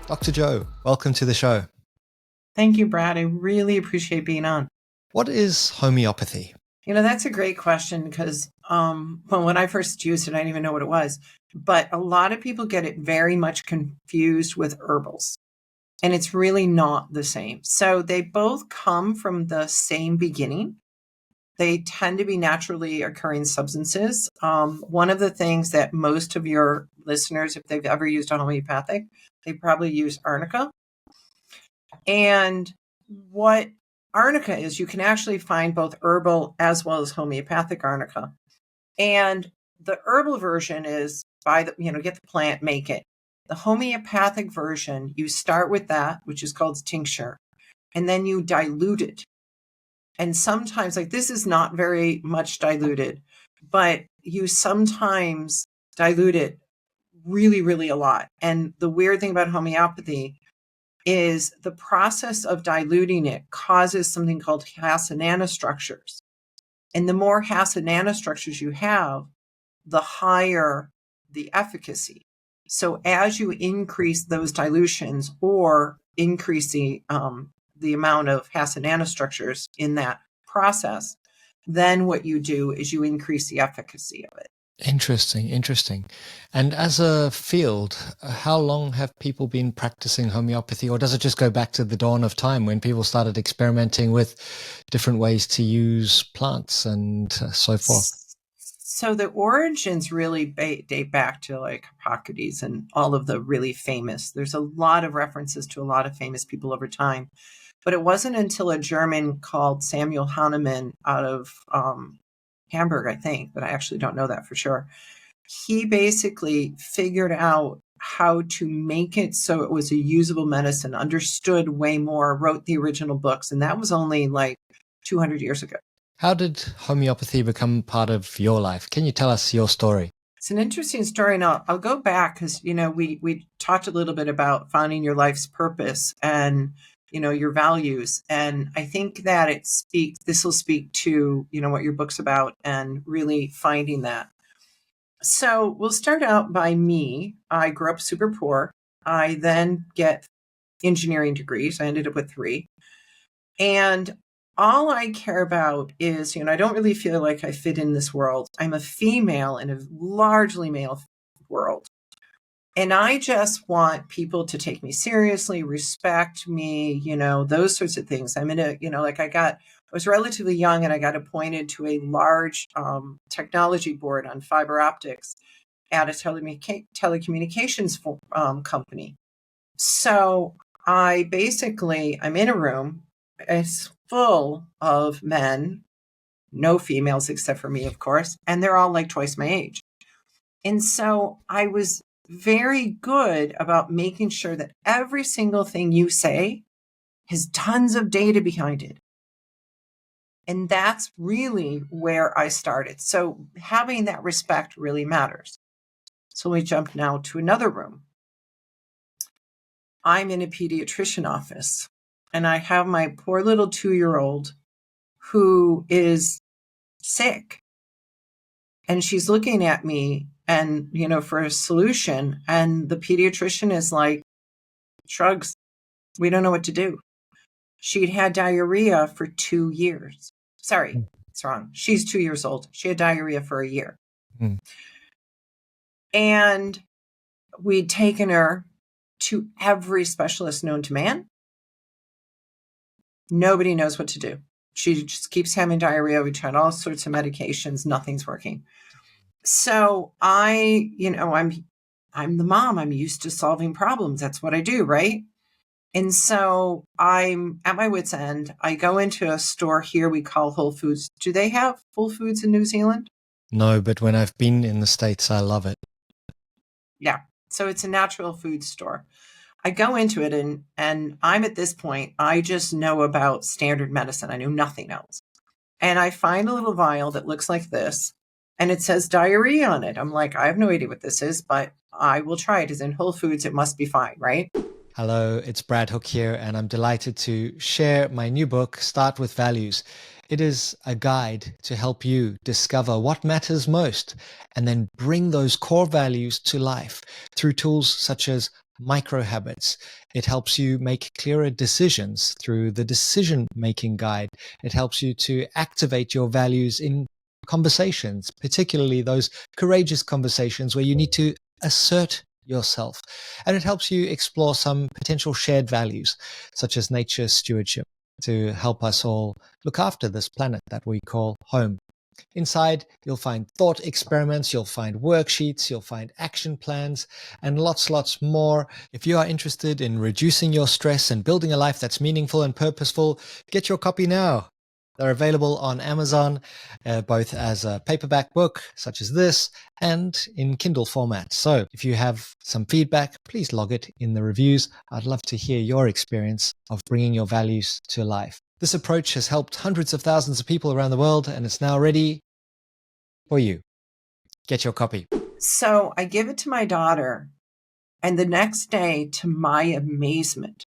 Dr. Joe, welcome to the show. Thank you, Brad. I really appreciate being on. What is homeopathy? That's a great question because when I first used it, I didn't even know what it was. But a lot of people get it very much confused with herbals, and it's really not the same. So they both come from the same beginning. They tend to be naturally occurring substances. One of the things that most of your listeners, if they've ever used a homeopathic, they probably use Arnica. And what Arnica is, you can actually find both herbal as well as homeopathic Arnica. And the herbal version is get the plant, make it. The homeopathic version, you start with that, which is called tincture, and then you dilute it. And sometimes, like this is not very much diluted, but you sometimes dilute it really, really a lot. And the weird thing about homeopathy is the process of diluting it causes something called Hasa nanostructures. And the more Hasa nanostructures you have, the higher the efficacy. So as you increase those dilutions or increase the amount of Hasa nanostructures in that process, then what you do is you increase the efficacy of it. Interesting. And as a field, how long have people been practicing homeopathy, or does it just go back to the dawn of time when people started experimenting with different ways to use plants and so forth? So the origins really date back to like Hippocrates and all of the really famous. There's a lot of references to a lot of famous people over time. But it wasn't until a German called Samuel Hahnemann out of Hamburg, I think, but I actually don't know that for sure. He basically figured out how to make it so it was a usable medicine, understood way more, wrote the original books, and that was only like 200 years ago. How did homeopathy become part of your life? Can you tell us your story? It's an interesting story, and I'll go back because we talked a little bit about finding your life's purpose and your values, and I think that this will speak to what your book's about and really finding that. So we'll start out by me. I grew up super poor. I then get engineering degrees. I ended up with 3, and all I care about is, I don't really feel like I fit in this world. I'm a female in a largely male world. And I just want people to take me seriously, respect me, those sorts of things. I'm in I was relatively young and I got appointed to a large technology board on fiber optics at a telecommunications company. So I'm in a room. It's full of men, no females except for me, of course, and they're all like twice my age. And so I was very good about making sure that every single thing you say has tons of data behind it. And that's really where I started. So having that respect really matters. So we jump now to another room. I'm in a pediatrician office, and I have my poor little 2-year-old who is sick. And she's looking at me and, for a solution. And the pediatrician is like, shrugs, we don't know what to do. She'd had diarrhea for 2 years. Sorry, it's wrong. She's 2 years old. She had diarrhea for a year. And we'd taken her to every specialist known to man. Nobody knows what to do. She just keeps having diarrhea. We tried all sorts of medications. Nothing's working. So I'm the mom. I'm used to solving problems. That's what I do, right? And so I'm at my wit's end. I go into a store here we call Whole Foods. Do they have Whole Foods in New Zealand? No, but when I've been in the States, I love it. Yeah. So it's a natural food store. I go into it and I'm at this point, I just know about standard medicine. I knew nothing else. And I find a little vial that looks like this, and it says diarrhea on it. I'm like, I have no idea what this is, but I will try it. It's in Whole Foods. It must be fine, right? Hello, it's Brad Hook here, and I'm delighted to share my new book, Start with Values. It is a guide to help you discover what matters most and then bring those core values to life through tools such as micro habits. It helps you make clearer decisions through the decision making guide. It helps you to activate your values in conversations, particularly those courageous conversations where you need to assert yourself. And it helps you explore some potential shared values, such as nature stewardship, to help us all look after this planet that we call home. Inside, you'll find thought experiments, you'll find worksheets, you'll find action plans, and lots more. If you are interested in reducing your stress and building a life that's meaningful and purposeful, get your copy now. They're available on Amazon, both as a paperback book, such as this, and in Kindle format. So if you have some feedback, please log it in the reviews. I'd love to hear your experience of bringing your values to life. This approach has helped hundreds of thousands of people around the world, and it's now ready for you. Get your copy. So I give it to my daughter, and the next day, to my amazement,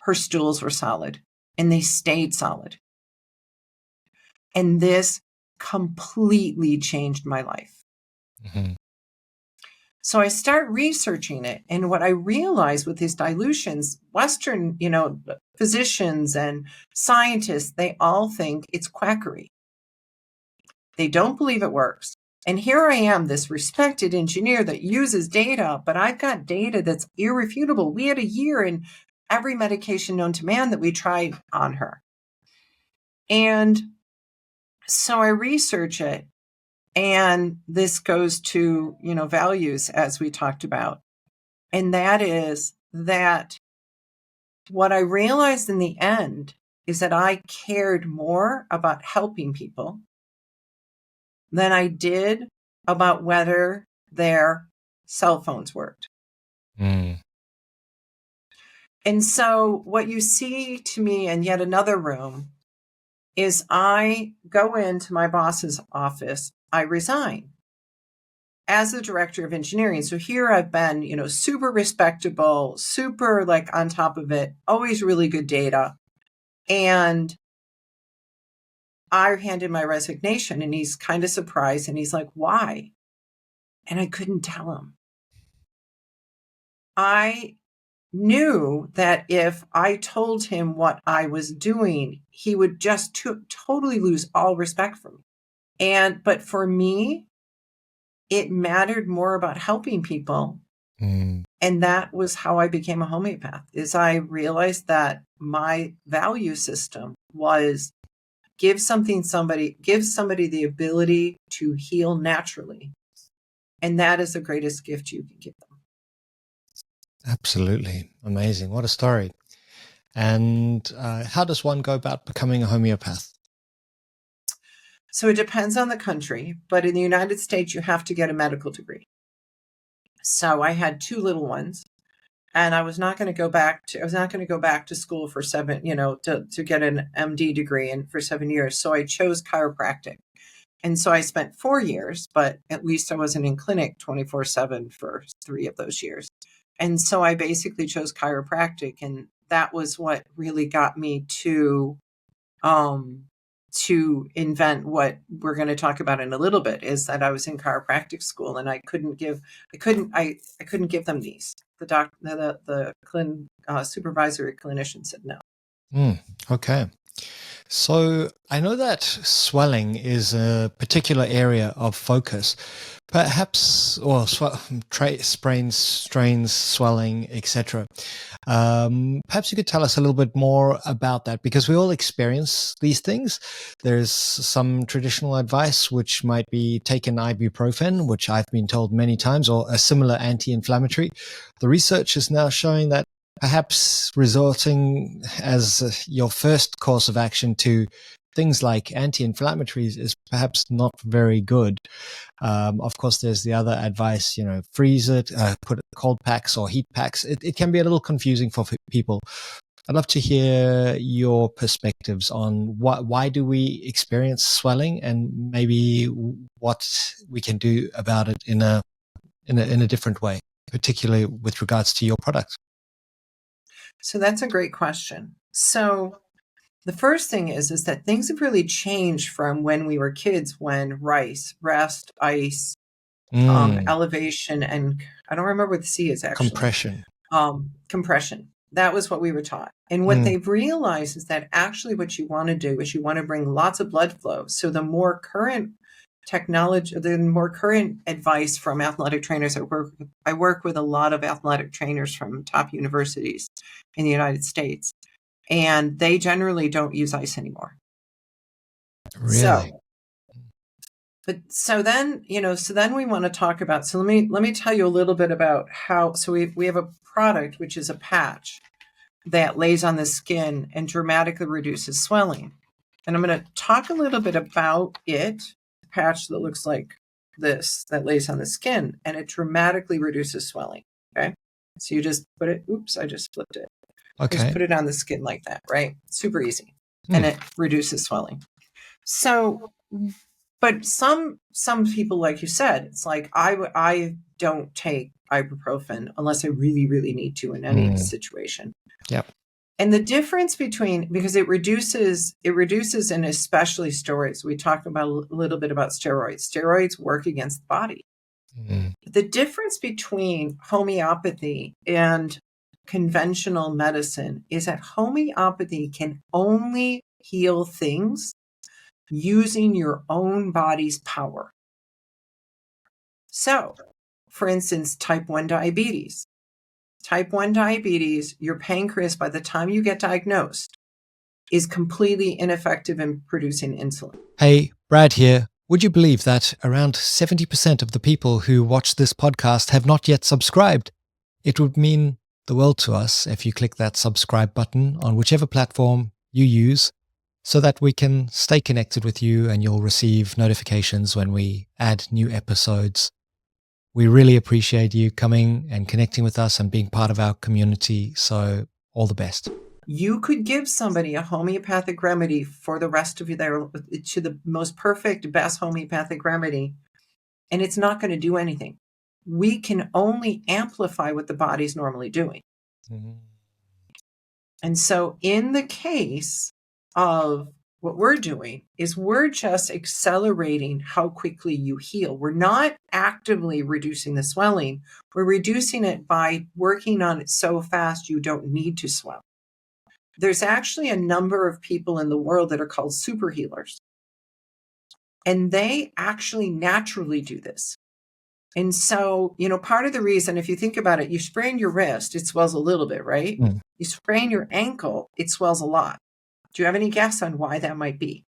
her stools were solid, and they stayed solid. And this completely changed my life. Mm-hmm. So I start researching it. And what I realized with these dilutions, Western, physicians and scientists, they all think it's quackery. They don't believe it works. And here I am, this respected engineer that uses data, but I've got data that's irrefutable. We had a year in every medication known to man that we tried on her. And so I research it, and this goes to, values, as we talked about. And that is that what I realized in the end is that I cared more about helping people than I did about whether their cell phones worked. Mm. And so what you see to me in yet another room is I go into my boss's office, I resign as the director of engineering. So here I've been, super respectable, super on top of it, always really good data. And I handed my resignation, and he's kind of surprised, and he's like, why? And I couldn't tell him. I knew that if I told him what I was doing, he would just totally lose all respect for me. But for me, it mattered more about helping people. Mm. And that was how I became a homeopath, is I realized that my value system was give somebody the ability to heal naturally. And that is the greatest gift you can give them. Absolutely. Amazing. What a story. And how does one go about becoming a homeopath? So it depends on the country, but in the United States, you have to get a medical degree. So I had two little ones, and I was not going to go back to school for to get an MD degree and for 7 years. So I chose chiropractic. And so I spent 4 years, but at least I wasn't in clinic 24/7 for 3 of those years. And so I basically chose chiropractic, and that was what really got me to invent what we're going to talk about in a little bit, is that I was in chiropractic school, and I couldn't give them these. The supervisory clinician said no. Okay. So I know that swelling is a particular area of focus, perhaps, or sprains, strains, swelling, etc. Perhaps you could tell us a little bit more about that, because we all experience these things. There's some traditional advice which might be taking ibuprofen, which I've been told many times, or a similar anti-inflammatory. The research is now showing that perhaps resorting as your first course of action to things like anti-inflammatories is perhaps not very good. Of course, there's the other advice, freeze it, put cold packs or heat packs. It can be a little confusing for people. I'd love to hear your perspectives on why do we experience swelling, and maybe what we can do about it in a different way, particularly with regards to your product. So that's a great question. So The first thing is that things have really changed from when we were kids, when rice, rest, ice, elevation, and I don't remember what the C is actually. Compression. Compression. That was what we were taught. And what they've realized is that actually what you want to do is you want to bring lots of blood flow. So the more current technology, the more current advice from athletic trainers, I work with a lot of athletic trainers from top universities in the United States, and they generally don't use ice anymore. Really? So then we want to talk about, so let me tell you a little bit about how, so we have a product, which is a patch that lays on the skin and dramatically reduces swelling. And I'm going to talk a little bit about it, a patch that looks like this, that lays on the skin, and it dramatically reduces swelling. Okay. So you just put it, oops, I just flipped it. Okay. Just put it on the skin like that, right? Super easy. And it reduces swelling. So, but some people, like you said, it's like, I don't take ibuprofen unless I really, really need to in any situation. Yep. And the difference between, because it reduces, and especially steroids. We talked about a little bit about steroids. Steroids work against the body. The difference between homeopathy and conventional medicine is that homeopathy can only heal things using your own body's power. So, for instance, type 1 diabetes. Type 1 diabetes, your pancreas, by the time you get diagnosed, is completely ineffective in producing insulin. Hey, Brad here. Would you believe that around 70% of the people who watch this podcast have not yet subscribed? It would mean the world to us if you click that subscribe button on whichever platform you use, so that we can stay connected with you and you'll receive notifications when we add new episodes. We really appreciate you coming and connecting with us and being part of our community. So all the best. You could give somebody a homeopathic remedy for the rest of their, to the most perfect, best homeopathic remedy, and it's not going to do anything. We can only amplify what the body's normally doing. And so in the case of what we're doing is we're just accelerating how quickly you heal. We're not actively reducing the swelling. We're reducing it by working on it so fast you don't need to swell. There's actually a number of people in the world that are called super healers. And they actually naturally do this. And so, part of the reason, if you think about it, you sprain your wrist, it swells a little bit, right? You sprain your ankle, it swells a lot. Do you have any guess on why that might be?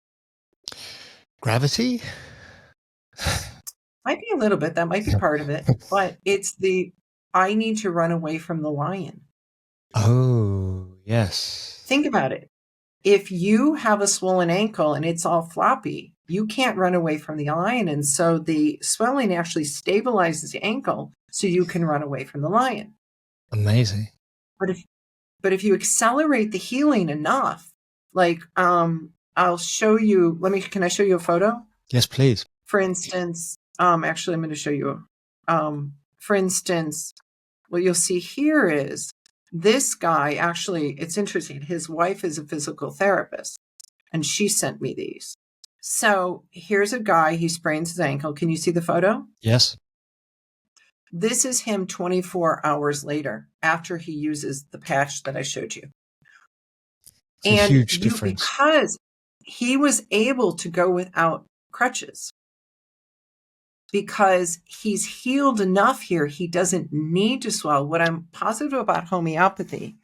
Gravity? Might be a little bit. That might be part of it. But it's I need to run away from the lion. Oh, yes. Think about it. If you have a swollen ankle and it's all floppy, you can't run away from the lion. And so the swelling actually stabilizes the ankle so you can run away from the lion. Amazing. But if you accelerate the healing enough, like I'll show you, can I show you a photo? Yes, please. For instance, actually I'm going to show you, for instance, what you'll see here is this guy, actually, it's interesting. His wife is a physical therapist and she sent me these. So here's a guy, he sprains his ankle. Can you see the photo? Yes. This is him 24 hours later after he uses the patch that I showed you. It's a huge difference. Because he was able to go without crutches. Because he's healed enough here, he doesn't need to swell. What I'm positive about homeopathy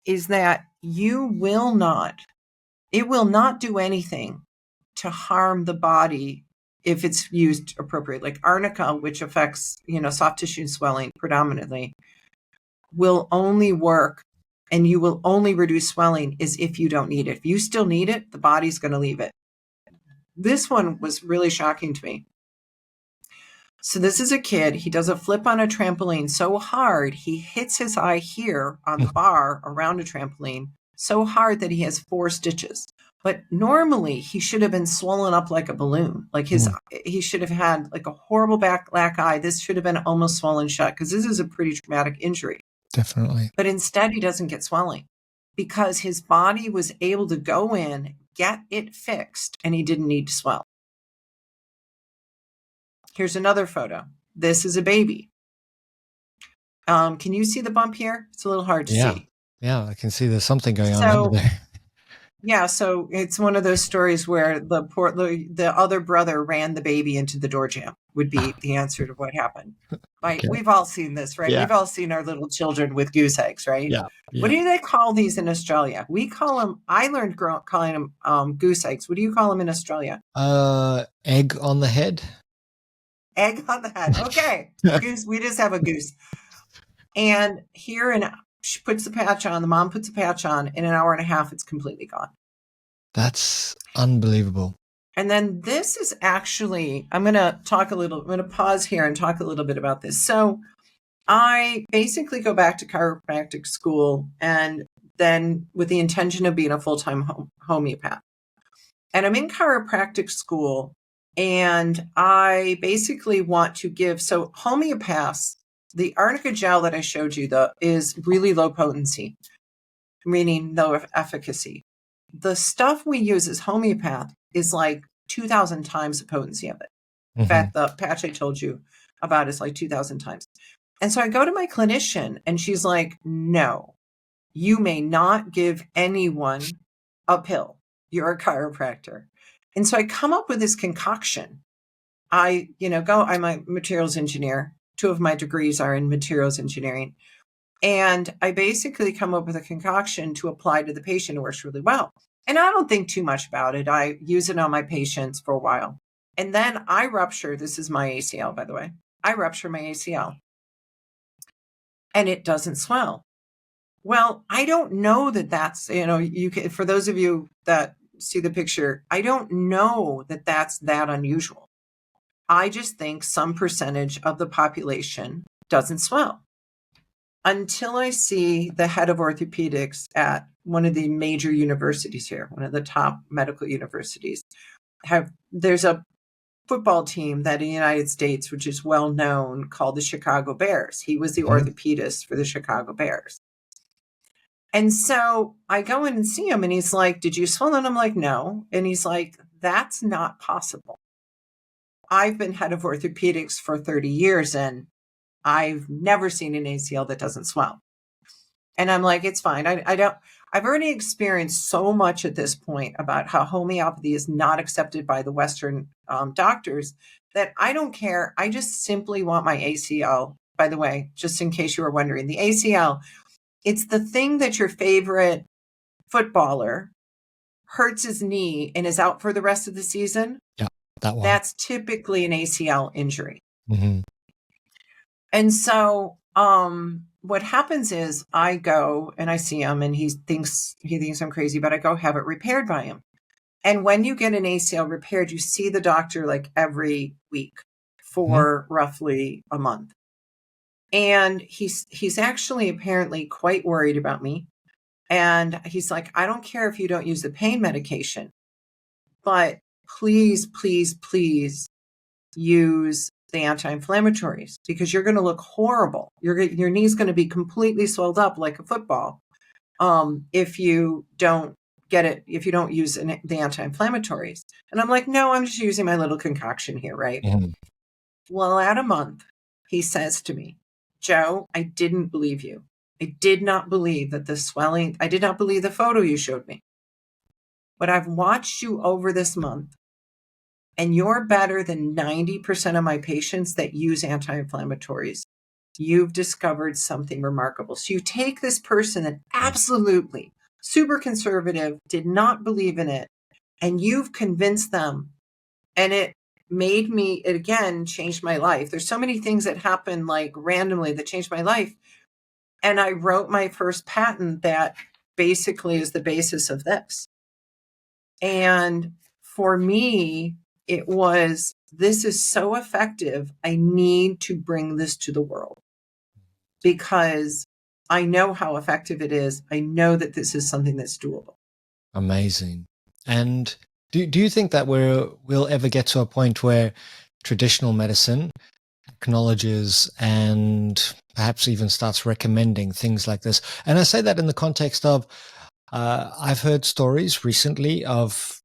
is that it will not do anything to harm the body if it's used appropriately. Like Arnica, which affects, soft tissue swelling predominantly, will only work and you will only reduce swelling is if you don't need it. If you still need it, the body's going to leave it. This one was really shocking to me. So this is a kid. He does a flip on a trampoline so hard, he hits his eye here on the bar around a trampoline so hard that he has 4 stitches. But normally he should have been swollen up like a balloon. Like he should have had like a horrible black eye. This should have been almost swollen shut because this is a pretty traumatic injury. Definitely. But instead he doesn't get swelling because his body was able to go in, get it fixed, and he didn't need to swell. Here's another photo. This is a baby. Can you see the bump here? It's a little hard to see. Yeah, I can see there's something going on under there. Yeah, so it's one of those stories where the other brother ran the baby into the door jamb, would be the answer to what happened. Like, okay. We've all seen this, right? Yeah. We've all seen our little children with goose eggs, right? Yeah. What do they call these in Australia? We call them, I learned calling them goose eggs. What do you call them in Australia? Egg on the head. Egg on the head. Okay. Goose. We just have a goose. And here she puts the patch on, the mom puts a patch on, in an hour and a half, it's completely gone. That's unbelievable. And then this is actually, I'm going to pause here and talk a little bit about this. So I basically go back to chiropractic school, and then with the intention of being a full-time homeopath. And I'm in chiropractic school, and I basically want to give, so homeopaths, the Arnica gel that I showed you is really low potency, meaning low efficacy. The stuff we use as homeopath is like 2,000 times the potency of it. In fact, the patch I told you about is like 2,000 times. And so I go to my clinician, and she's like, no, you may not give anyone a pill. You're a chiropractor. And so I come up with this concoction. I'm a materials engineer. 2 of my degrees are in materials engineering. And I basically come up with a concoction to apply to the patient. It works really well. And I don't think too much about it. I use it on my patients for a while. And then I rupture. This is my ACL, by the way. I rupture my ACL. And it doesn't swell. Well, I don't know that that's, for those of you that see the picture, I don't know that that's that unusual. I just think some percentage of the population doesn't swell. Until I see the head of orthopedics at one of the major universities here, one of the top medical universities. There's a football team that in the United States, which is well known, called the Chicago Bears. He was the orthopedist for the Chicago Bears. And so I go in and see him, and he's like, did you swell? And I'm like, no. And he's like, that's not possible. I've been head of orthopedics for 30 years, and I've never seen an ACL that doesn't swell. And I'm like, it's fine. I've already experienced so much at this point about how homeopathy is not accepted by the Western doctors that I don't care. I just simply want my ACL. By the way, just in case you were wondering, the ACL, it's the thing that your favorite footballer hurts his knee and is out for the rest of the season. Yeah, that one. That's typically an ACL injury. Mm-hmm. And so what happens is I go and I see him, and he thinks I'm crazy, but I go have it repaired by him. And when you get an ACL repaired, you see the doctor like every week for roughly a month. And he's actually apparently quite worried about me. And he's like, I don't care if you don't use the pain medication, but please, please, please use the anti-inflammatories, because you're going to look horrible. Your knee's going to be completely swelled up like a football if you don't get it, if you don't use the anti-inflammatories. And I'm like, no, I'm just using my little concoction here, right? Well, at a month, he says to me, Joe, I didn't believe you. I did not believe that the swelling, I did not believe the photo you showed me. But I've watched you over this month, and you're better than 90% of my patients that use anti-inflammatories. You've discovered something remarkable. So you take this person that absolutely super conservative, did not believe in it, and you've convinced them. And it again changed my life. There's so many things that happen like randomly that changed my life. And I wrote my first patent that basically is the basis of this. And for me, it was, this is so effective. I need to bring this to the world because I know how effective it is. I know that this is something that's doable. Amazing. And do you think that we'll ever get to a point where traditional medicine acknowledges and perhaps even starts recommending things like this? And I say that in the context of, I've heard stories recently of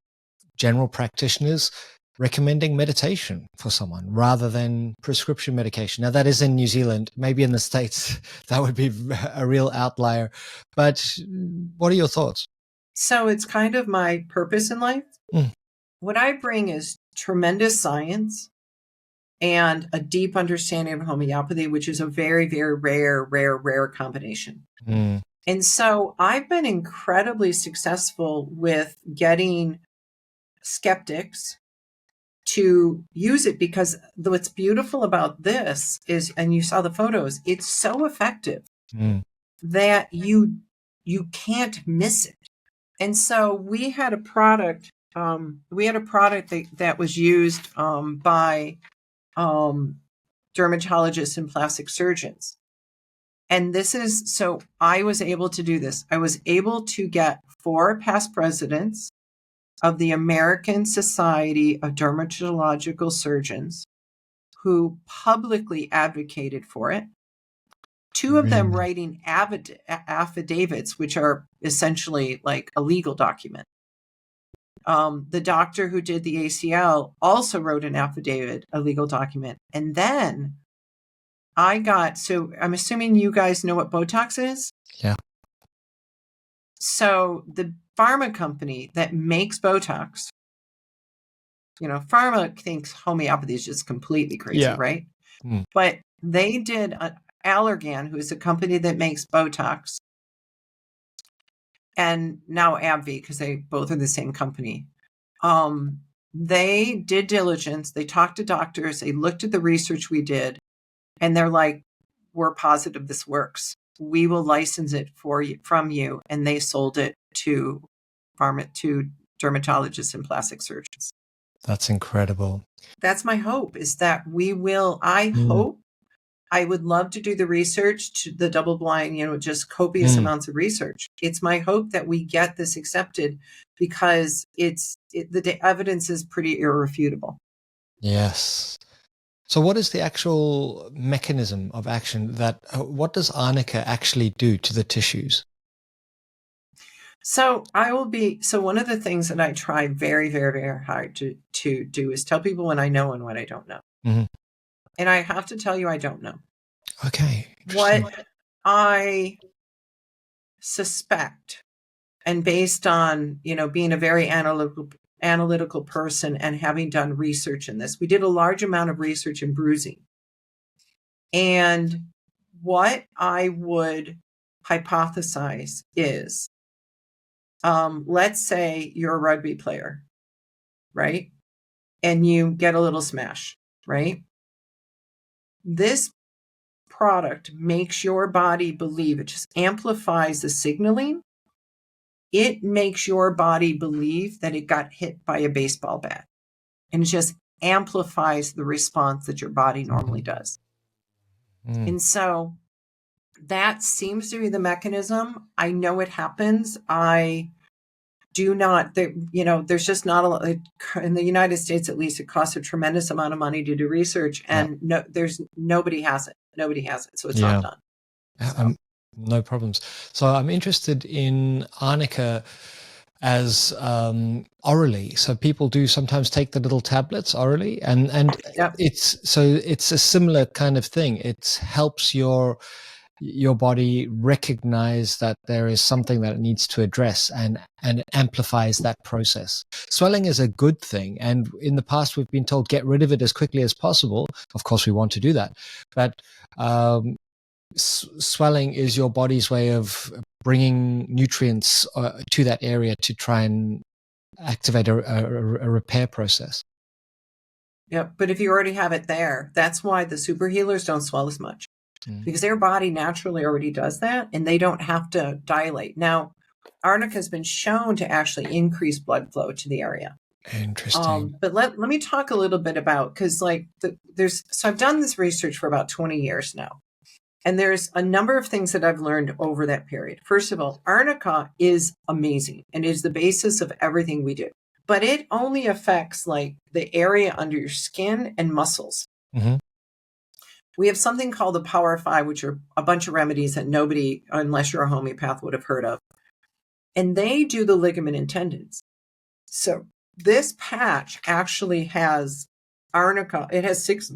general practitioners recommending meditation for someone rather than prescription medication. Now, that is in New Zealand. Maybe in the States, that would be a real outlier. But what are your thoughts? So it's kind of my purpose in life. What I bring is tremendous science and a deep understanding of homeopathy, which is a very, very rare combination. And so I've been incredibly successful with getting skeptics to use it, because what's beautiful about this is, and you saw the photos, it's so effective that you can't miss it. And so we had a product that was used by dermatologists and plastic surgeons. And so I was able to do this. I was able to get 4 past presidents of the American Society of Dermatological Surgeons who publicly advocated for it. 2 of them writing affidavits, which are essentially like a legal document. The doctor who did the ACL also wrote an affidavit, a legal document. And then so I'm assuming you guys know what Botox is? Yeah. So the pharma company that makes Botox, pharma thinks homeopathy is just completely crazy, right? But they did Allergan, who is a company that makes Botox, and now AbbVie, because they both are the same company. They did diligence. They talked to doctors. They looked at the research we did, and they're like, "We're positive this works. We will license it from you." And they sold it to dermatologists and plastic surgeons. That's incredible. That's my hope, is that we will. I would love to do the research, to the double blind, just copious amounts of research. It's my hope that we get this accepted, because the evidence is pretty irrefutable. Yes. So what is the actual mechanism of action what does Arnica actually do to the tissues? So one of the things that I try very, very, very hard to do is tell people when I know and what I don't know. And I have to tell you, I don't know. Okay. What I suspect, and based on, being a very analytical person and having done research in this, we did a large amount of research in bruising. And what I would hypothesize is, let's say you're a rugby player, right? And you get a little smash, right? This product makes your body believe, it just amplifies the signaling. It makes your body believe that it got hit by a baseball bat. And it just amplifies the response that your body normally does. And so that seems to be the mechanism. I know it happens. I do not, there's just not a lot, in the United States, at least, it costs a tremendous amount of money to do research, and nobody has it. So it's not done. So. No problems. So I'm interested in Arnica as orally. So people do sometimes take the little tablets orally, and it's a similar kind of thing. It helps your body recognize that there is something that it needs to address, and amplifies that process. Swelling is a good thing, and in the past we've been told get rid of it as quickly as possible. Of course we want to do that, but swelling is your body's way of bringing nutrients to that area to try and activate a repair process. Yeah, but if you already have it there, that's why the super healers don't swell as much, because their body naturally already does that, and they don't have to dilate. Now, Arnica has been shown to actually increase blood flow to the area. Interesting. But let me talk a little bit about, because so I've done this research for about 20 years now. And there's a number of things that I've learned over that period. First of all, Arnica is amazing and is the basis of everything we do. But it only affects like the area under your skin and muscles. We have something called the Power 5, which are a bunch of remedies that nobody, unless you're a homeopath, would have heard of. and they do the ligament and tendons. So this patch actually has Arnica. It has six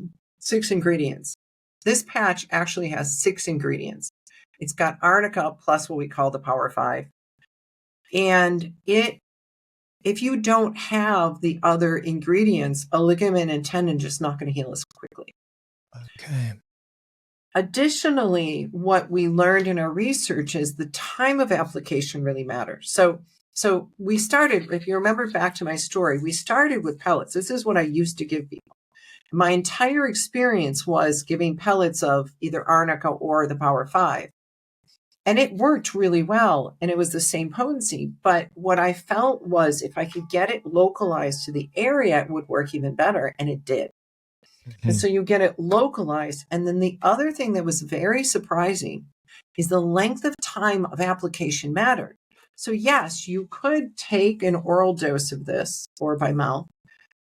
ingredients. This patch actually has 6 ingredients. It's got Arnica plus what we call the Power 5. And if you don't have the other ingredients, a ligament and tendon just not going to heal as quickly. Okay. Additionally, what we learned in our research is the time of application really matters. So we started, if you remember back to my story, we started with pellets. This is what I used to give people. My entire experience was giving pellets of either Arnica or the Power 5. And it worked really well, and it was the same potency. But what I felt was if I could get it localized to the area, it would work even better, and it did. And so you get it localized. And then the other thing that was very surprising is the length of time of application mattered. So yes, you could take an oral dose of this or by mouth,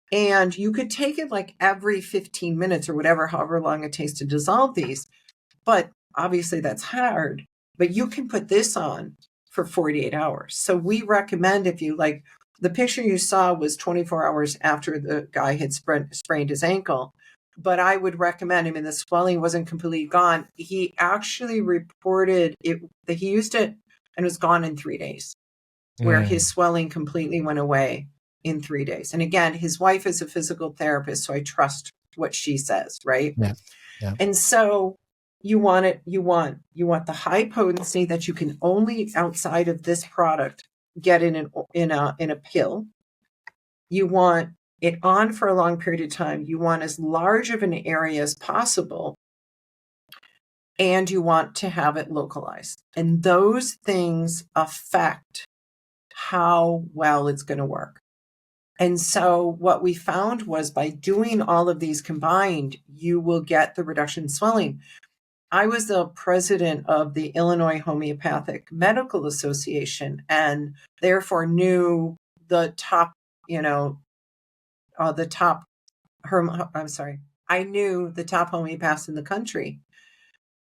and you could take it like every 15 minutes or whatever, however long it takes to dissolve these. But obviously that's hard, but you can put this on for 48 hours. So we recommend, if you like, the picture you saw was 24 hours after the guy had sprained his ankle. But I would recommend him, and the swelling wasn't completely gone. He actually reported it that he used it and it was gone in 3 days, where his swelling completely went away in 3 days. And again, his wife is a physical therapist, so I trust what she says, right? Yeah. And so you want the high potency that you can only outside of this product get in a pill. You want it on for a long period of time. You want as large of an area as possible. And you want to have it localized. And those things affect how well it's going to work. And so what we found was by doing all of these combined, you will get the reduction in swelling. I was the president of the Illinois Homeopathic Medical Association, and therefore knew the top, I knew the top homeopaths in the country.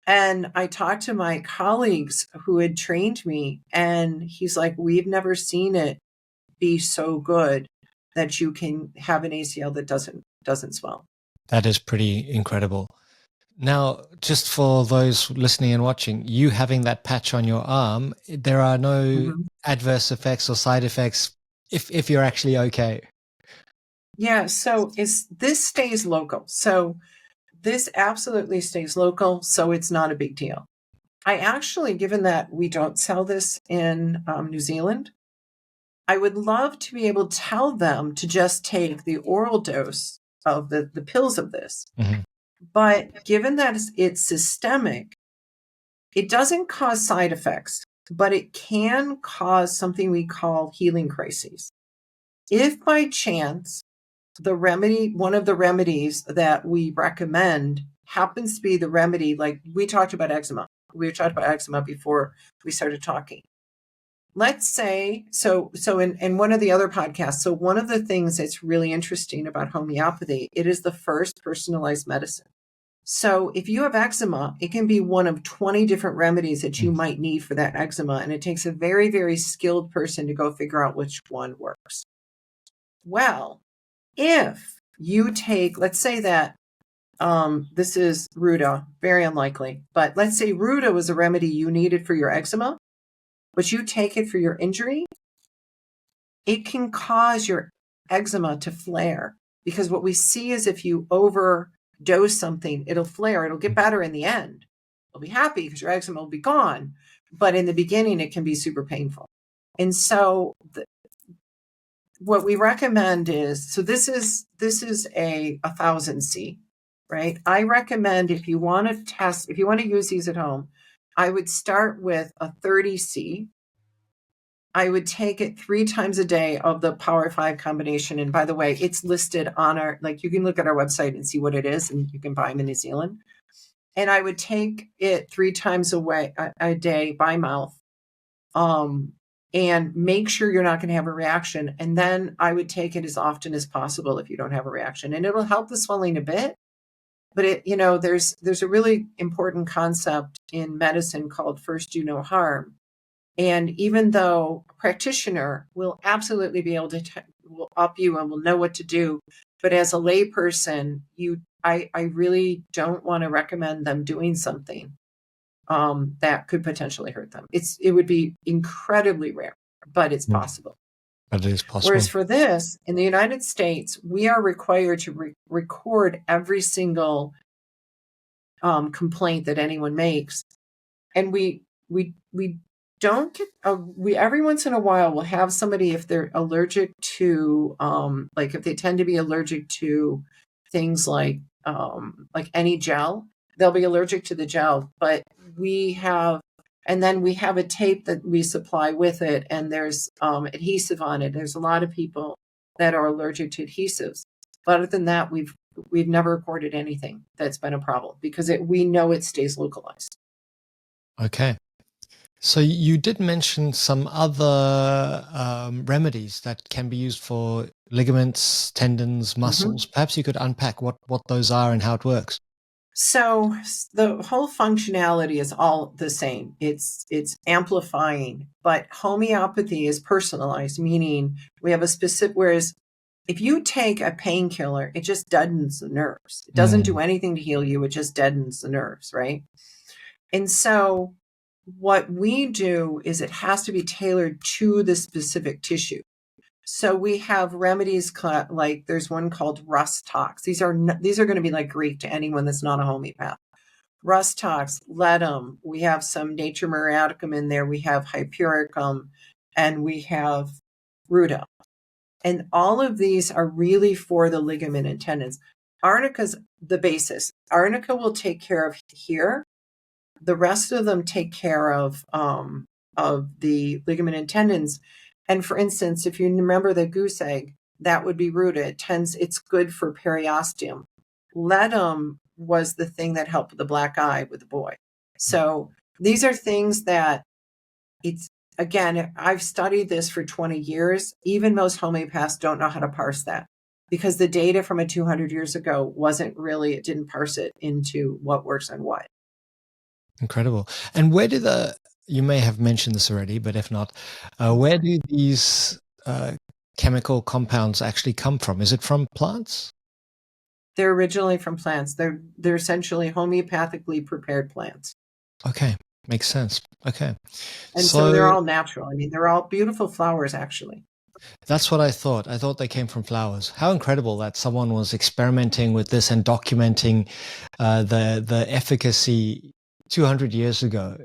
And I talked to my colleagues who had trained me, and he's like, we've never seen it be so good that you can have an ACL that doesn't swell. That is pretty incredible. Now, just for those listening and watching, you having that patch on your arm, there are no adverse effects or side effects if you're actually okay. Yeah, so this stays local. So this absolutely stays local, so it's not a big deal. I actually, given that we don't sell this in New Zealand, I would love to be able to tell them to just take the oral dose of the pills of this. But given that it's systemic, it doesn't cause side effects, but it can cause something we call healing crises. If by chance one of the remedies that we recommend happens to be the remedy, like we talked about eczema. We talked about eczema before we started talking. Let's say, so in one of the other podcasts, so one of the things that's really interesting about homeopathy, it is the first personalized medicine. So if you have eczema, it can be one of 20 different remedies that you might need for that eczema. And it takes a very, very skilled person to go figure out which one works. Well, if you take, let's say that this is Ruta, very unlikely, but let's say Ruta was a remedy you needed for your eczema, but you take it for your injury, it can cause your eczema to flare. Because what we see is if you overdose something, it'll flare. It'll get better in the end. You'll be happy because your eczema will be gone. But in the beginning, it can be super painful. And so what we recommend is, so this is a 1000C, right? I recommend if you want to use these at home, I would start with a 30C. I would take it 3 times a day of the Power 5 combination. And by the way, it's listed on you can look at our website and see what it is, and you can buy them in New Zealand. And I would take it 3 times a day by mouth. And make sure you're not going to have a reaction. And then I would take it as often as possible if you don't have a reaction. And it'll help the swelling a bit. But there's a really important concept in medicine called first do no harm. And even though a practitioner will absolutely be able to will up you and will know what to do, but as a layperson, I really don't want to recommend them doing something that could potentially hurt them. It would be incredibly rare, but it's possible. But it is possible. Whereas for this, in the United States, we are required to record every single complaint that anyone makes, and we don't get we every once in a while we'll have somebody, if they're allergic to like if they tend to be allergic to things like any gel, they'll be allergic to the gel, but then we have a tape that we supply with it, and there's adhesive on it. There's a lot of people that are allergic to adhesives, but other than that, we've never reported anything that's been a problem, because we know it stays localized. Okay. So you did mention some other remedies that can be used for ligaments, tendons, muscles. Perhaps you could unpack what those are and how it works. So the whole functionality is all the same. It's amplifying, but homeopathy is personalized, meaning we have a specific, whereas if you take a painkiller, it just deadens the nerves. It doesn't do anything to heal you. It just deadens the nerves, right? And so what we do is it has to be tailored to the specific tissue. So we have remedies like there's one called rust tox. These are going to be like Greek to anyone that's not a homeopath. Rust tox, ledum. We have some nature muriaticum in there. We have hypericum, and we have ruta. And all of these are really for the ligament and tendons. Arnica's the basis. Arnica will take care of here. The rest of them take care of the ligament and tendons. And for instance, if you remember the goose egg, that would be ruta. It's good for periosteum. Ledum was the thing that helped with the black eye with the boy. So these are things that again, I've studied this for 20 years. Even most homeopaths don't know how to parse that, because the data from 200 years ago it didn't parse it into what works and what. Incredible. And where do you may have mentioned this already, but if not, where do these chemical compounds actually come from? Is it from plants? They're originally from plants. They're essentially homeopathically prepared plants. Okay. Makes sense. Okay. And so they're all natural. I mean, they're all beautiful flowers, actually. That's what I thought. I thought they came from flowers. How incredible that someone was experimenting with this and documenting the efficacy 200 years ago,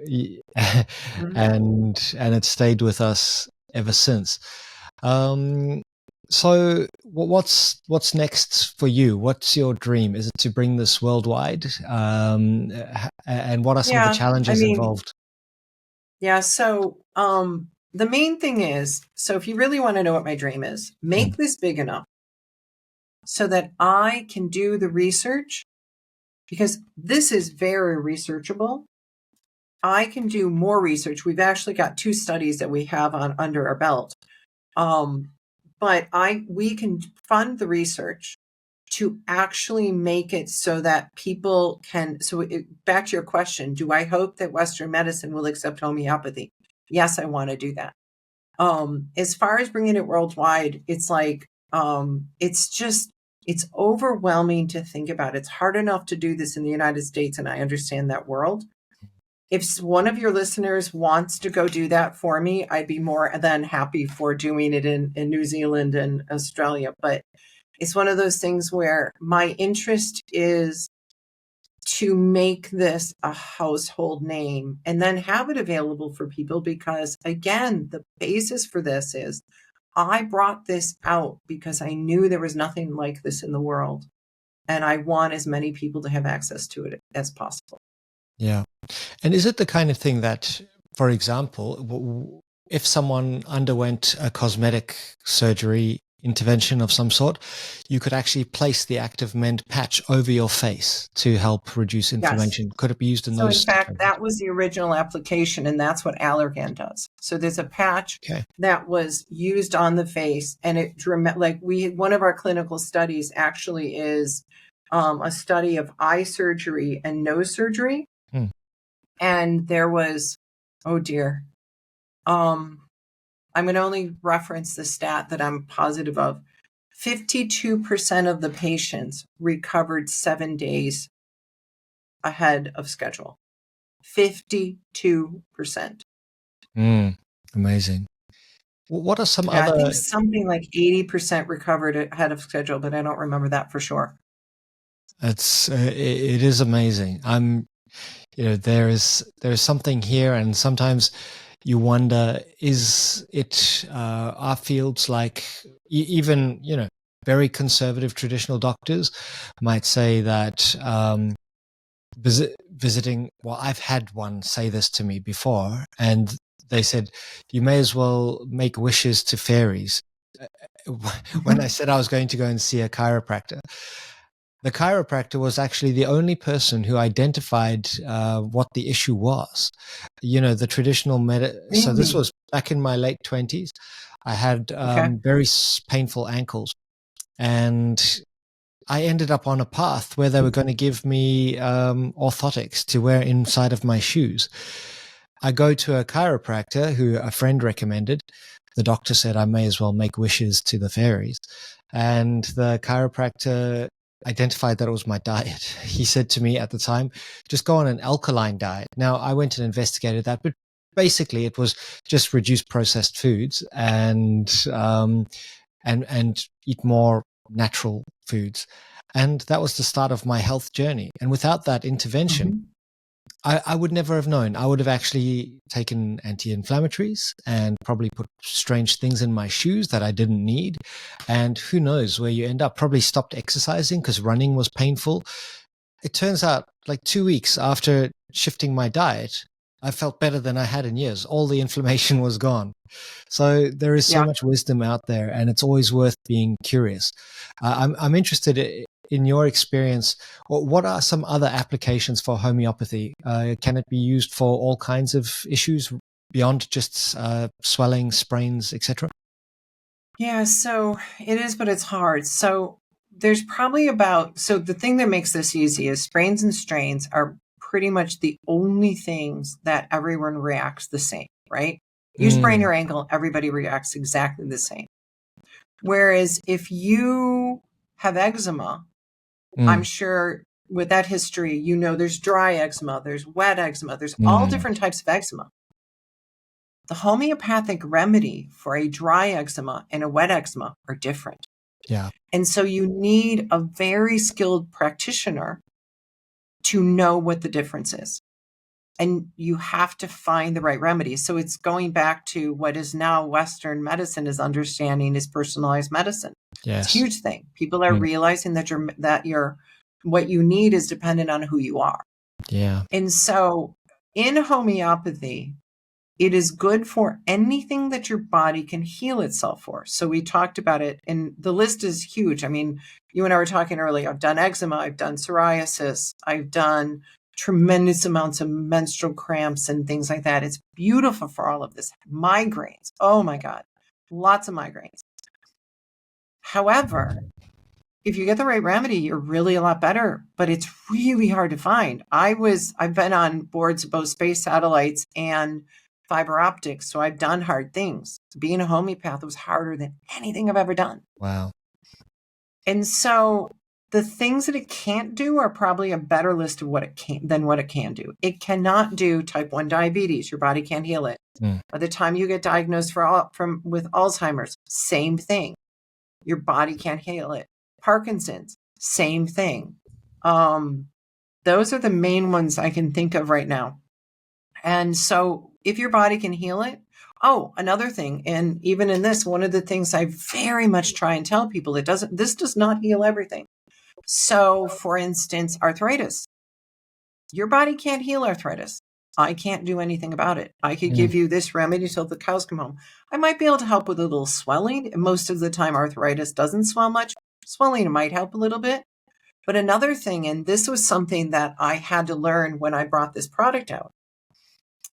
and it stayed with us ever since. So what's next for you? What's your dream? Is it to bring this worldwide? And what are some of the challenges involved? Yeah. So the main thing is, so if you really want to know what my dream is, make this big enough so that I can do the research, because this is very researchable. I can do more research. We've actually got 2 studies that we have under our belt. But we can fund the research to actually make it so that people can. So back to your question, do I hope that Western medicine will accept homeopathy? Yes, I want to do that. As far as bringing it worldwide, it's like, it's overwhelming to think about. It's hard enough to do this in the United States, and I understand that world. If one of your listeners wants to go do that for me, I'd be more than happy for doing it in New Zealand and Australia. But it's one of those things where my interest is to make this a household name and then have it available for people, because again, the basis for this is I brought this out because I knew there was nothing like this in the world, and I want as many people to have access to it as possible. Yeah. And is it the kind of thing that, for example, if someone underwent a cosmetic surgery intervention of some sort, you could actually place the ActivMend patch over your face to help reduce inflammation? Yes. Could it be used in those? So in fact, that was the original application, and that's what Allergan does. So there's a patch that was used on the face, and one of our clinical studies actually is a study of eye surgery and nose surgery. And there was, oh dear, I'm going to only reference the stat that I'm positive of. 52% of the patients recovered 7 days ahead of schedule. 52%. Amazing. What are some Yeah, I think other? something like 80% recovered ahead of schedule, but I don't remember that for sure. It is amazing. There is something here, and sometimes you wonder, is it our fields like even very conservative traditional doctors might say that visiting. Well, I've had one say this to me before, and they said you may as well make wishes to fairies. When I said I was going to go and see a chiropractor, the chiropractor was actually the only person who identified what the issue was. The traditional So this Really? was back in my late 20s. I had Okay. very painful ankles, and I ended up on a path where they were going to give me orthotics to wear inside of my shoes. I go to a chiropractor who a friend recommended. The doctor said I may as well make wishes to the fairies. And the chiropractor identified that it was my diet. He said to me at the time, just go on an alkaline diet. Now, I went and investigated that, but basically it was just reduce processed foods and eat more natural foods. And that was the start of my health journey. And without that intervention, Mm-hmm. I would never have known. I would have actually taken anti-inflammatories and probably put strange things in my shoes that I didn't need. And who knows where you end up. Probably stopped exercising because running was painful. It turns out like 2 weeks after shifting my diet, I felt better than I had in years. All the inflammation was gone. So there is so Yeah. much wisdom out there, and it's always worth being curious. I'm interested in your experience. What are some other applications for homeopathy? Can it be used for all kinds of issues beyond just swelling, sprains, etc.? Yeah, so it is, but it's hard. So there's probably so the thing that makes this easy is sprains and strains are pretty much the only things that everyone reacts the same, right? You sprain Mm, your ankle, everybody reacts exactly the same. Whereas if you have eczema, I'm mm, sure with that history, there's dry eczema, there's wet eczema, there's all mm, different types of eczema. The homeopathic remedy for a dry eczema and a wet eczema are different. yeah. And so you need a very skilled practitioner to know what the difference is. And you have to find the right remedy. So it's going back to what is now Western medicine is understanding is personalized medicine. It's a Yes. huge thing. People are Mm, realizing that what you need is dependent on who you are. yeah. And so in homeopathy, it is good for anything that your body can heal itself for. So we talked about it, and the list is huge. I mean, you and I were talking earlier. I've done eczema, I've done psoriasis, I've done tremendous amounts of menstrual cramps and things like that. It's beautiful for all of this. Migraines. Oh my God. Lots of migraines. However, if you get the right remedy, you're really a lot better, but it's really hard to find. I've been on boards of both space satellites and fiber optics, so I've done hard things. Being a homeopath was harder than anything I've ever done. Wow. And so the things that it can't do are probably a better list of what it can than what it can do. It cannot do type 1 diabetes. Your body can't heal it. Mm, By the time you get diagnosed with Alzheimer's, same thing. Your body can't heal it. Parkinson's, same thing. Those are the main ones I can think of right now. And so if your body can heal it, another thing, and even in this, one of the things I very much try and tell people, this does not heal everything. So for instance, arthritis, your body can't heal arthritis. I can't do anything about it. I could mm, give you this remedy till the cows come home. I might be able to help with a little swelling. Most of the time, arthritis doesn't swell much. Swelling might help a little bit. But another thing, and this was something that I had to learn when I brought this product out.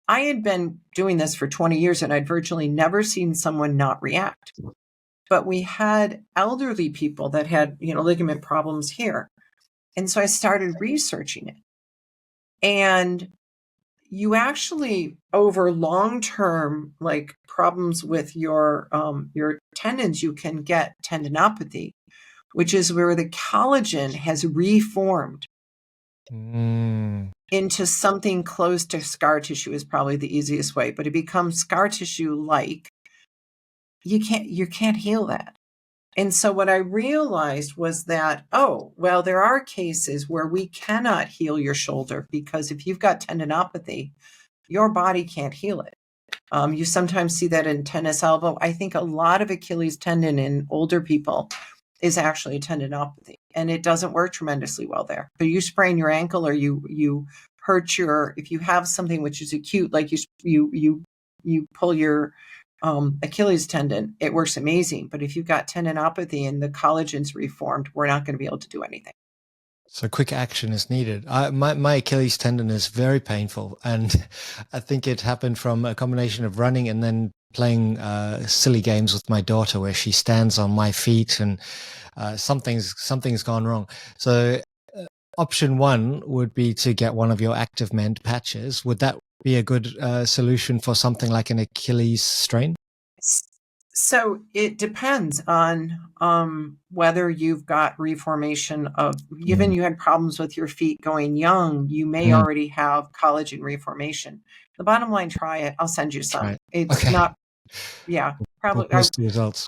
I had been doing this for 20 years and I'd virtually never seen someone not react. But we had elderly people that had, ligament problems here. And so I started researching it. And you actually, over long-term like problems with your tendons, you can get tendinopathy, which is where the collagen has reformed into something close to scar tissue is probably the easiest way, but it becomes scar tissue like. You can't heal that. And so what I realized was that, oh, well, there are cases where we cannot heal your shoulder because if you've got tendinopathy, your body can't heal it. You sometimes see that in tennis elbow. I think a lot of Achilles tendon in older people is actually tendinopathy, and it doesn't work tremendously well there. But you sprain your ankle or you hurt if you have something which is acute, like you pull your Achilles tendon, it works amazing. But if you've got tendinopathy and the collagen's reformed, we're not going to be able to do anything. So quick action is needed. My Achilles tendon is very painful, and I think it happened from a combination of running and then playing silly games with my daughter where she stands on my feet, and something's gone wrong. So option one would be to get one of your ActivMend patches. Would that be a good solution for something like an Achilles strain? So it depends on whether you've got reformation of, given you had problems with your feet going young, you may already have collagen reformation. The bottom line, try it. I'll send you some. It's okay. not, yeah, probably. We'll post the results.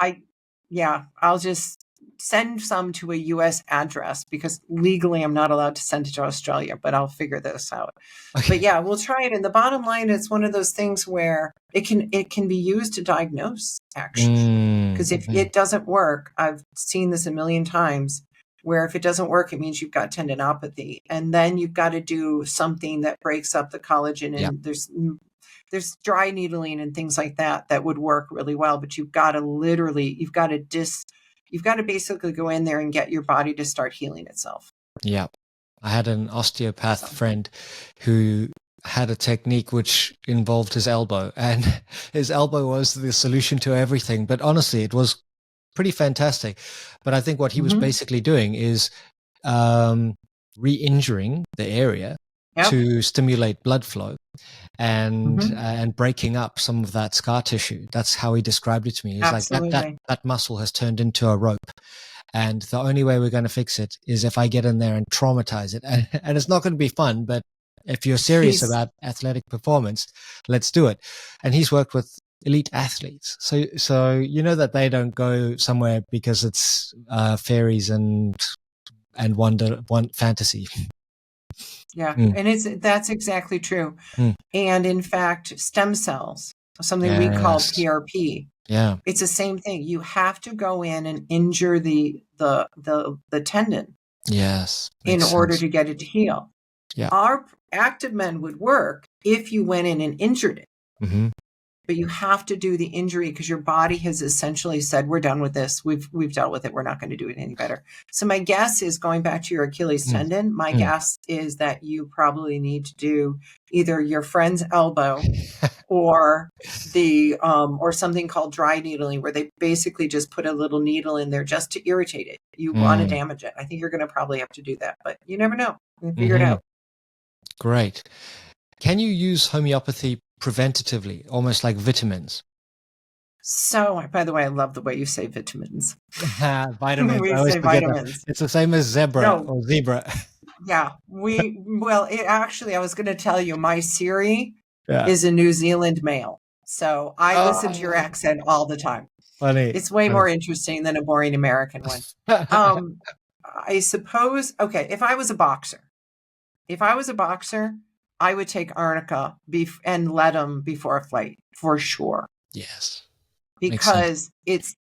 I'll just send some to a US address because legally I'm not allowed to send it to Australia, but I'll figure this out. Okay. But yeah, we'll try it. And the bottom line, it's one of those things where it can be used to diagnose, actually. Because if it doesn't work, I've seen this a million times, where if it doesn't work, it means you've got tendinopathy. And then you've got to do something that breaks up the collagen. And there's dry needling and things like that would work really well. But you've got to basically go in there and get your body to start healing itself. Yeah. I had an osteopath friend who had a technique which involved his elbow, and his elbow was the solution to everything. But honestly, it was pretty fantastic. But I think what he was basically doing is re-injuring the area to stimulate blood flow and breaking up some of that scar tissue. That's how he described it to me. He's like, that muscle has turned into a rope. And the only way we're going to fix it is if I get in there and traumatize it. And it's not going to be fun, but if you're serious about athletic performance, let's do it. And he's worked with elite athletes. So you know that they don't go somewhere because it's fairies and wonder fantasy. Yeah. And that's exactly true. And in fact, stem cells, something we call PRP. Yeah. It's the same thing. You have to go in and injure the tendon. Yes. In order to get it to heal. Yeah. Our ActivMend would work if you went in and injured it. But you have to do the injury because your body has essentially said, we're done with this. We've dealt with it. We're not going to do it any better. So my guess is, going back to your Achilles tendon, my guess is that you probably need to do either your friend's elbow or or something called dry needling, where they basically just put a little needle in there just to irritate it. You want to damage it. I think you're going to probably have to do that, but you never know. We'll figure it out. Great. Can you use homeopathy preventatively, almost like vitamins? So, by the way, I love the way you say vitamins. Vitamins. We say vitamins. It's the same as zebra or zebra. Yeah. I was going to tell you, my Siri is a New Zealand male. So I listen to your accent all the time. Funny. It's way more interesting than a boring American one. I suppose, if I was a boxer, I would take Arnica and let them before a fight, for sure. Yes. Because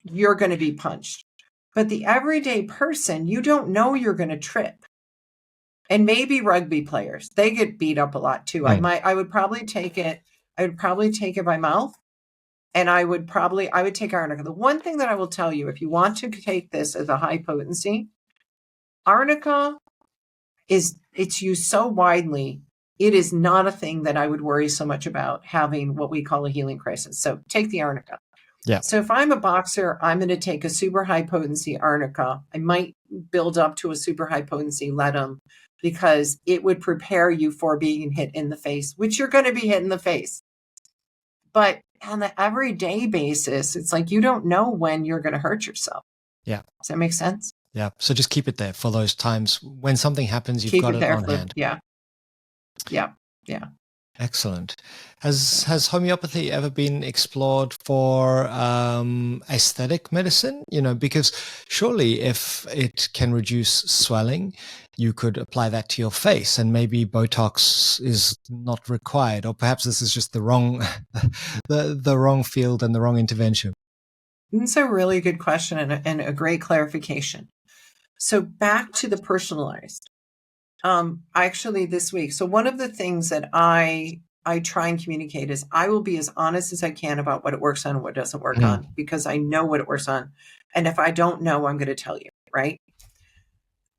you're going to be punched. But the everyday person, you don't know you're going to trip. And maybe rugby players, they get beat up a lot too. I would probably take it. I would probably take it by mouth. And I would take Arnica. The one thing that I will tell you, if you want to take this as a high potency, Arnica it's used so widely. It is not a thing that I would worry so much about having what we call a healing crisis. So take the Arnica. Yeah. So if I'm a boxer, I'm going to take a super high potency Arnica. I might build up to a super high potency Letum. because it would prepare you for being hit in the face, which you're going to be hit in the face. But on the everyday basis, it's like you don't know when you're going to hurt yourself. Yeah. Does that make sense? Yeah. So just keep it there for those times when something happens, you've Keep got it it there on hand. Yeah. Excellent. Has homeopathy ever been explored for aesthetic medicine? Because surely if it can reduce swelling, you could apply that to your face, and maybe Botox is not required, or perhaps this is just the wrong the wrong field and the wrong intervention. It's a really good question and a great clarification. So back to the personalized. Actually this week, so one of the things that I try and communicate is I will be as honest as I can about what it works on and what doesn't work on, because I know what it works on. And if I don't know, I'm going to tell you, right?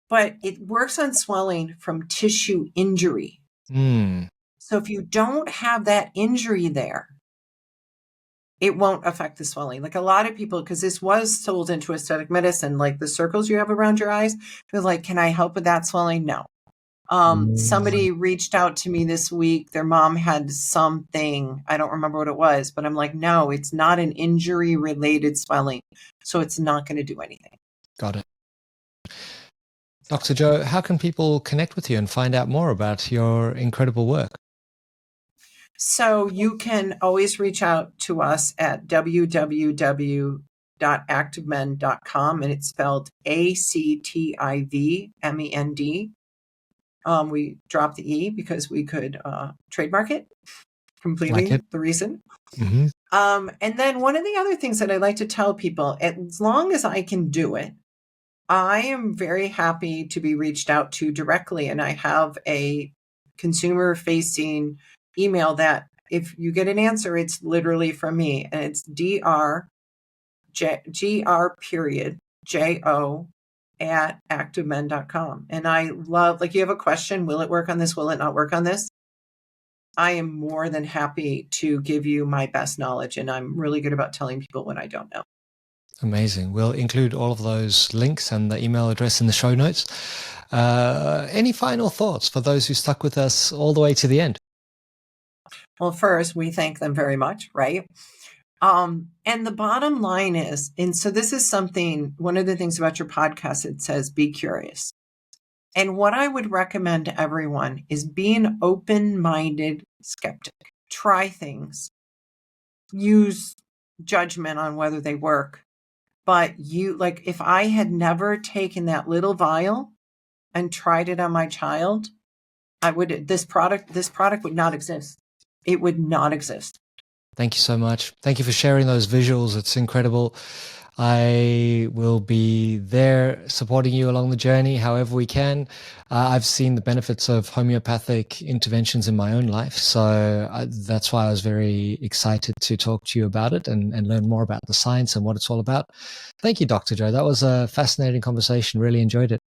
But it works on swelling from tissue injury. So if you don't have that injury there, it won't affect the swelling. Like a lot of people, because this was sold into aesthetic medicine, like the circles you have around your eyes, they're like, can I help with that swelling? No. Somebody reached out to me this week. Their mom had something. I don't remember what it was, but I'm like, no, it's not an injury related swelling. So it's not going to do anything. Got it. Dr. Jo, how can people connect with you and find out more about your incredible work? So you can always reach out to us at www.activmend.com, and it's spelled ActivMend. We dropped the E because we could trademark it. Completely the reason. And then one of the other things that I like to tell people, as long as I can do it, I am very happy to be reached out to directly. And I have a consumer facing email that if you get an answer, it's literally from me. And it's GR.JO@activemend.com. And I love, like, you have a question, will it work on this? Will it not work on this? I am more than happy to give you my best knowledge. And I'm really good about telling people when I don't know. Amazing. We'll include all of those links and the email address in the show notes. Any final thoughts for those who stuck with us all the way to the end? Well, first, we thank them very much, right? And the bottom line is, and so this is something, one of the things about your podcast, it says, be curious. And what I would recommend to everyone is be an open-minded skeptic. Try things. Use judgment on whether they work. But if I had never taken that little vial and tried it on my child, this product would not exist. It would not exist. Thank you so much. Thank you for sharing those visuals. It's incredible. I will be there supporting you along the journey however we can. I've seen the benefits of homeopathic interventions in my own life. So that's why I was very excited to talk to you about it and learn more about the science and what it's all about. Thank you, Dr. Jo. That was a fascinating conversation. Really enjoyed it.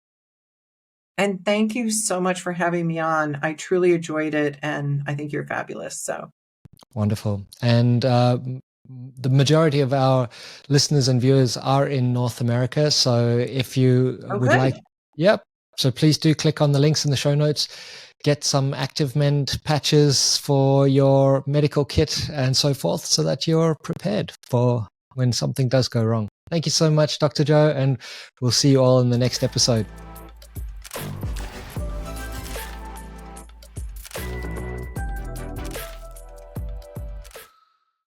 And thank you so much for having me on. I truly enjoyed it, and I think you're fabulous. So wonderful. And the majority of our listeners and viewers are in North America. So if you would like, so please do click on the links in the show notes, get some ActivMend patches for your medical kit and so forth, so that you're prepared for when something does go wrong. Thank you so much, Dr. Jo, and we'll see you all in the next episode.